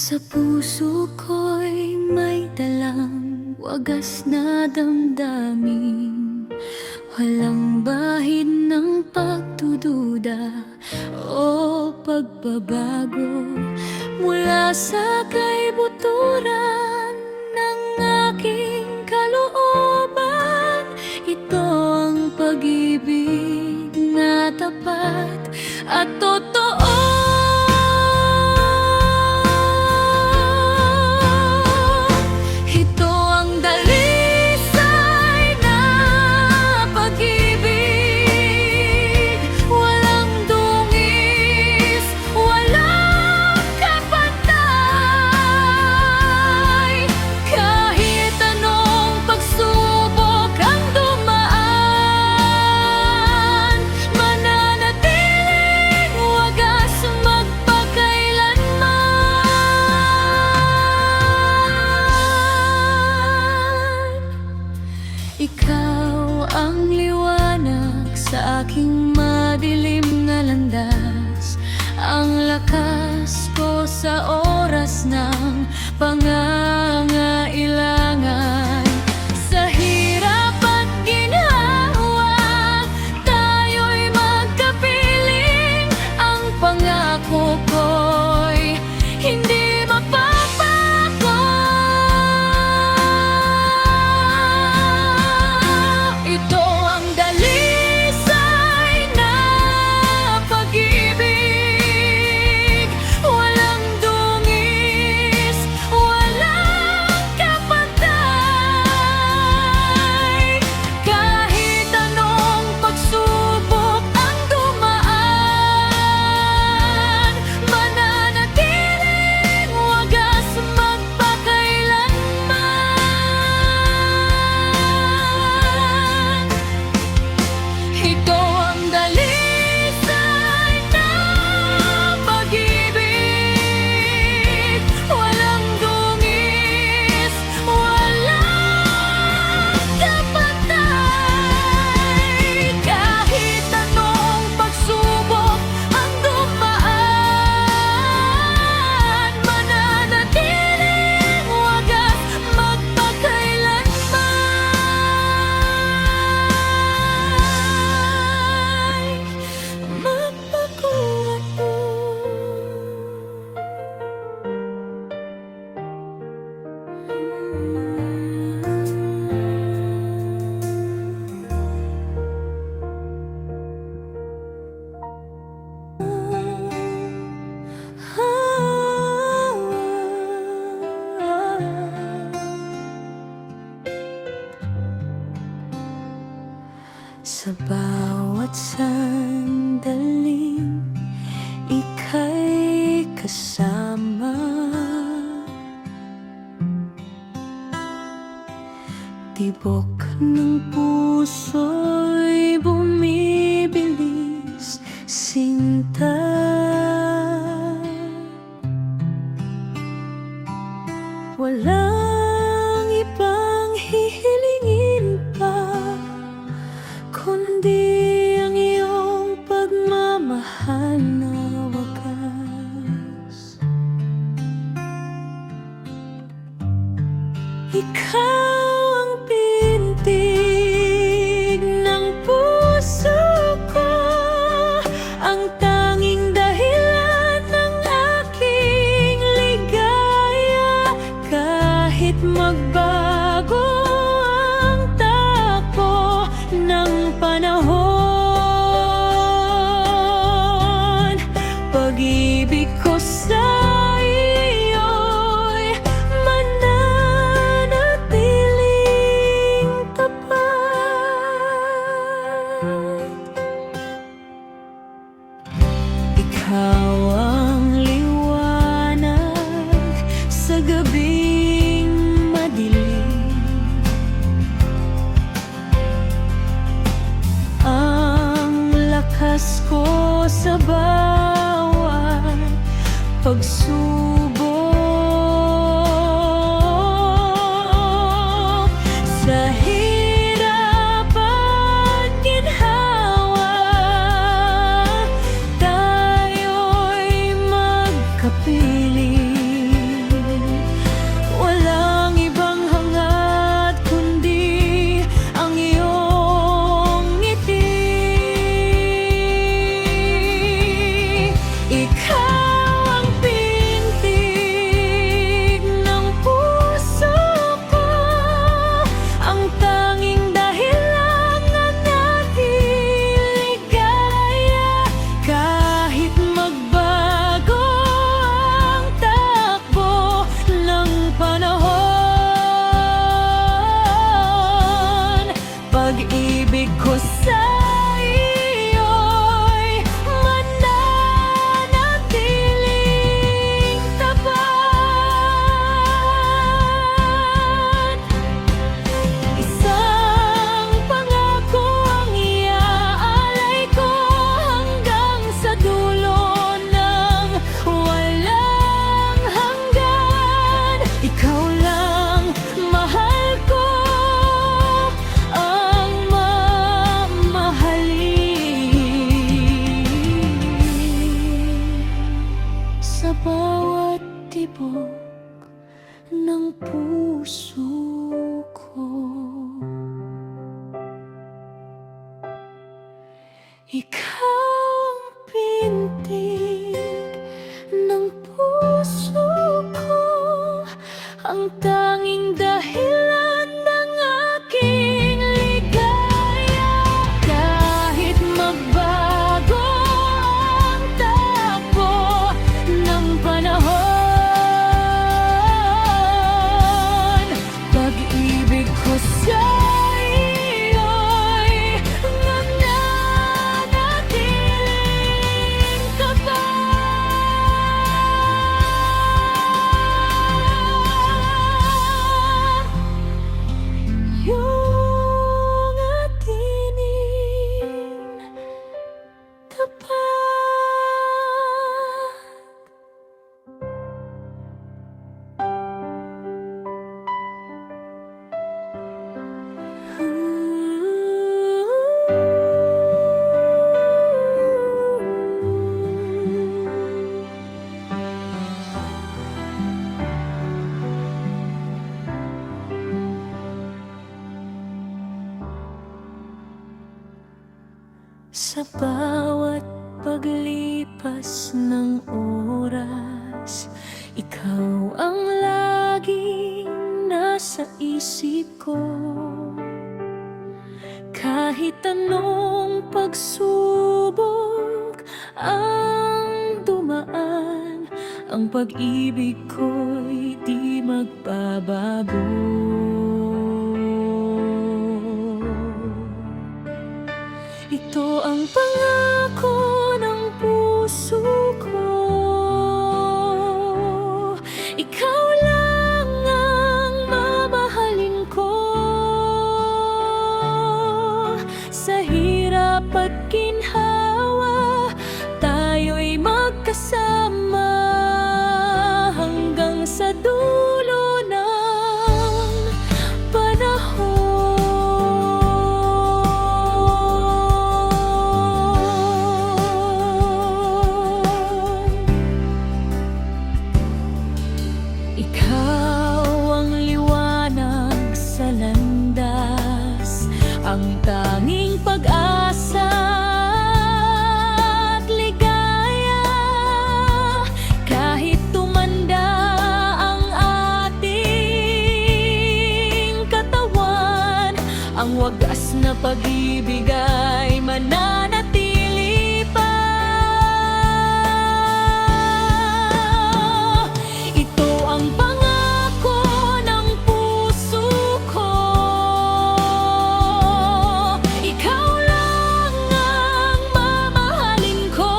Sa puso ko'y may dalang wagas na damdamin, walang bahid ng pagdududa o pagbabago. Mula sa kaibuturan ng aking kalooban, ito ang pag-ibig na tapat at totoo. Ikaw ang liwanag sa aking madilim na landas, ang lakas ko sa oras ng pangangailangan. Sa hirap at ginhawa, tayo'y magkapiling. Ang pangako ko'y hindi mapapago. Ito ang dalisay na pag-ibig, walang dungis, walang kapantay. Kahit anong pagsubok ang dumaan, mananatiling wagas magpakailanman. Ito ang dalisay na pag-ibig, walang dungis, walang kapantay. Kahit anong pagsubok ang dumaan, mananatiling wagas magpakailanman. Sa bawat sandaling ika'y kasama, tibok ng puso'y bumibilis, sinta. Walang ibang hihilingin pa kundi ang iyong pagmamahal na wagas. Ikaw ang pintig ng puso ko, ang tanging dahilan ng aking ligaya. Kahit magbago ang takbo ng panahon, pag-ibig ko sa iyo'y mananatiling tapat. Ikaw ang liwanag sa gabing madilim, ang lakas ko sa bawat pagsubok. Sa hirap at ginhawa, tayo'y magkapiling. bawat tibok ng puso ko. Ikaw ang pintig ng puso ko, ang tanging dahilan ng aking ligaya. Kahit magbago ang takbo ng panahon, pag-ibig ko sa iyo'y mananatiling tapat. Iyong atining tapat. Sa bawat paglipas ng oras, ikaw ang laging nasa isip ko. Kahit anong pagsubok ang dumaan, ang pag-ibig ko'y di magbabago. Ito ang pangako ng puso ko, ikaw lang ang mamahalin ko. Sa hirap at ginhawa, tayo'y magkasama hanggang sa dulo ng panahon. Ikaw ang liwanag sa landas, ang tanging pag-asa at ligaya. Kahit tumanda ang ating katawan, ang wagas na pag-ibig ay mananatili pa. Ito ang pangako ng puso ko, ikaw lang ang mamahalin ko.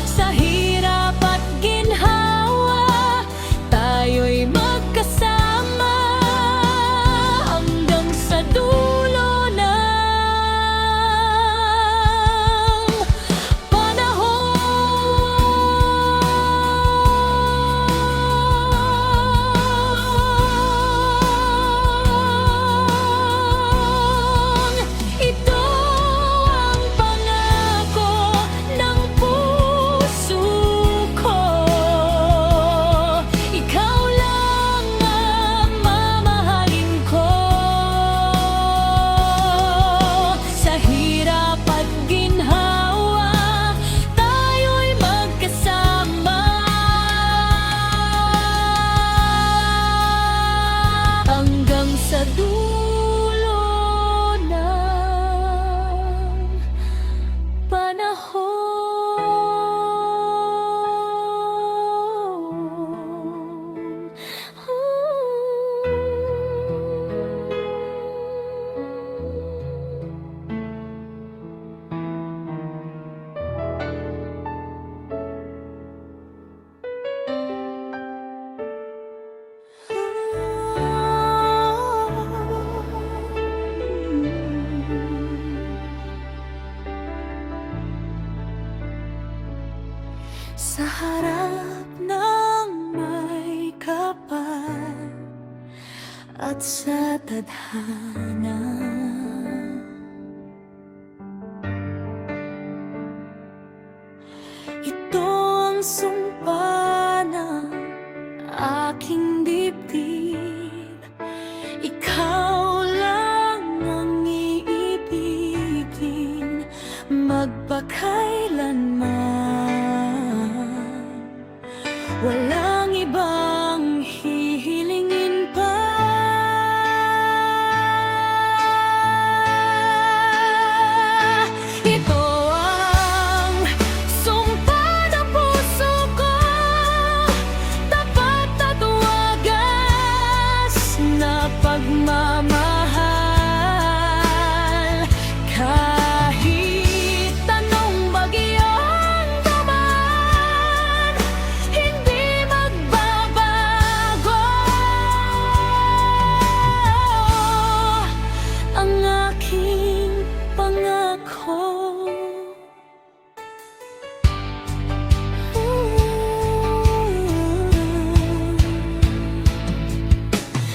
Sa hirap at ginhawa, tayo'y magkasama hanggang sa dulo ng panahon. Ito ang pangako ng puso ko, ikaw lang ang mamahalin ko. Sa hirap at ginhawa, tayo'y magkasama hanggang sa dulo ng panahon. Sa harap ng may kapal at sa tadhana, sumpa ng aking dibdib. Ikaw lang ang iibigin magpakailanman. Walang ibang hihilingin pa. Ito ang sumpa ng puso ko, tapat at wagas na pagmamahal. Kahit anong bagyong dumaan, hindi magbabago ang aking pangako.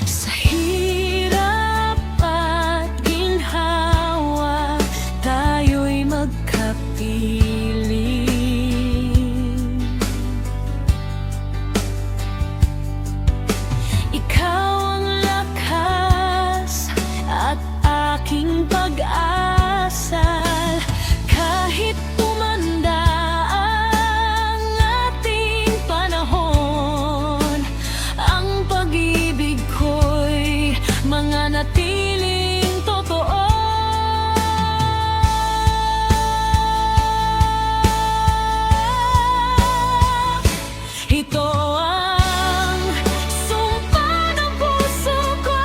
Sa hirap at ginhawa, tayo'y magkapiling. Ikaw ang lakas at aking pag-asa. Kahit tumanda ang ating panahon, ang pag-ibig ko'y mananatiling totoo. Ito ang sumpa ng puso ko,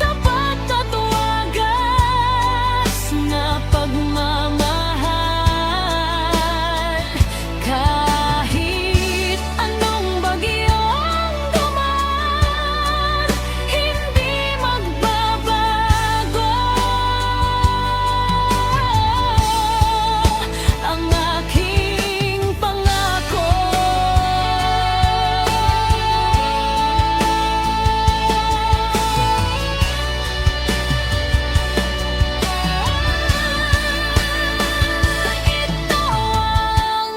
tapat at wagas na pagmamahal. Kahit anong bagyong dumaan, hindi magbabago ang aking pangako. Ito ang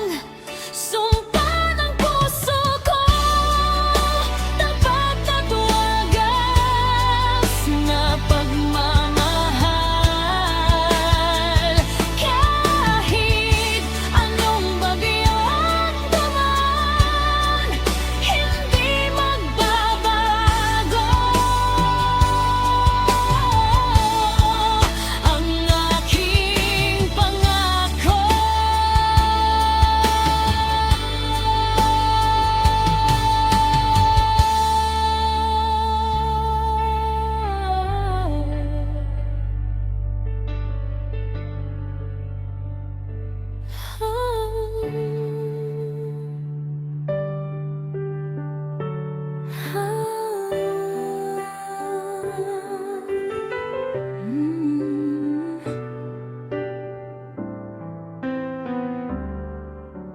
sumpa ng puso ko, tapat at wagas na pagmamahal. Kahit anong bagyong dumaan, hindi magbabago ang aking pangako.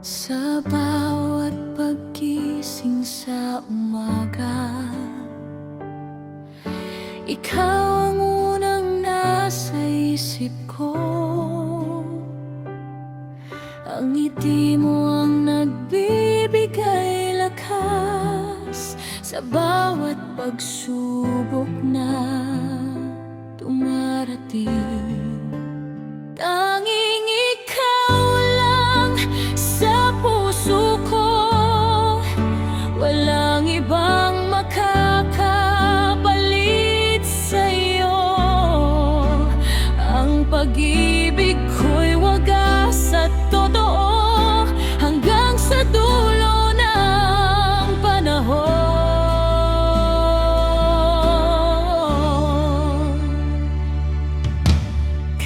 Sa bawat paggising sa umaga, ikaw ang unang nasa isip ko. Ang ngiti mo ang nagbibigay lakas sa bawat pagsubok na dumarating. Tanging ikaw lang sa puso ko, walang ibang makakapalit sa'yo. Ang pag-ibig ko'y wagas at totoo hanggang sa dulo ng panahon.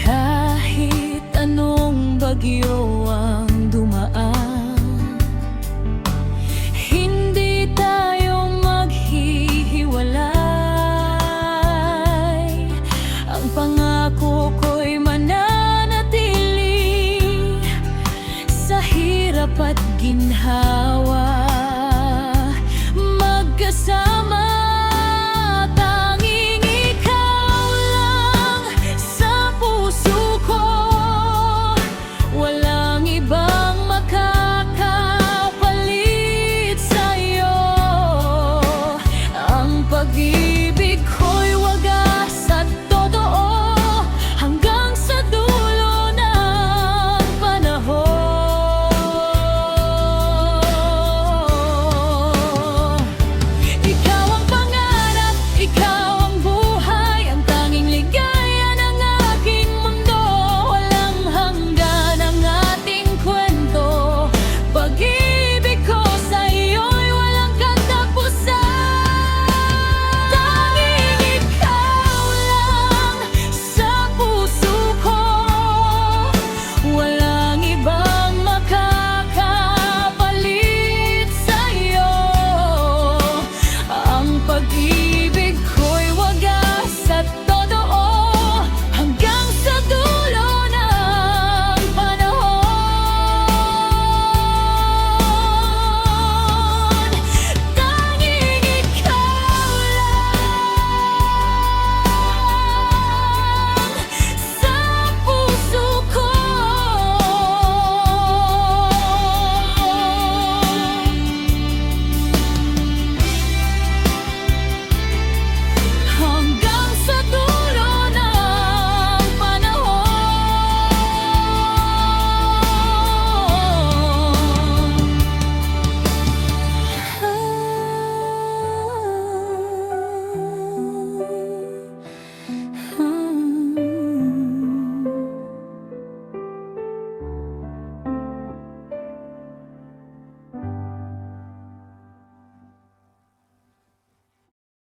Kahit anong bagyo ang dumaan, hindi tayo maghihiwalay. Ang pangako ko'y mananatili sa hirap at ginhawa.